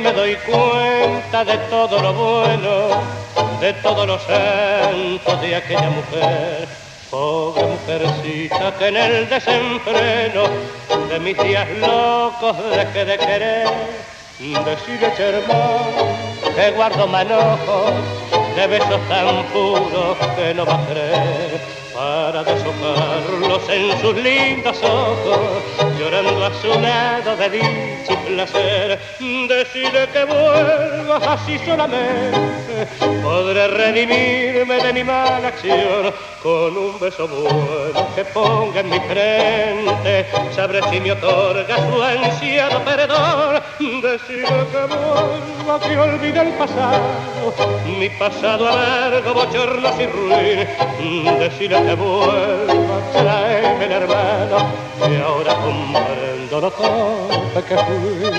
me doy cuenta de todo lo bueno, de todos los santos de aquella mujer. Pobre mujercita que en el desenfreno de mis días locos dejé de querer. Decirle, hermano, que guardo manojos de besos tan puros que no va a creer, para deshojarlos en sus lindos ojos, llorando a su lado de dicha y placer. Decirle que vuelvas así solamente, podré redimirme de mi mala acción, con un beso bueno que ponga en mi frente, sabré si me otorga su ansiado perdón. Decirle que vuelva, que olvide el pasado, mi pasado amargo, bochornos y ruin. Decirle que vuelva, tráeme el hermano, que ahora comprendo lo torpe que fui.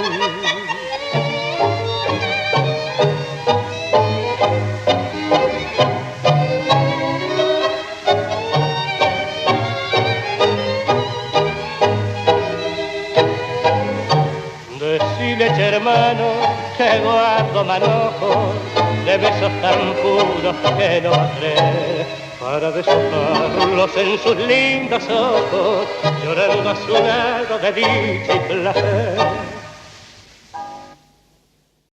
Hermano, que guardo manojos de besos tan puros que no va a creer, para deshojarlos en sus lindos ojos, llorando a su lado de dicha y placer.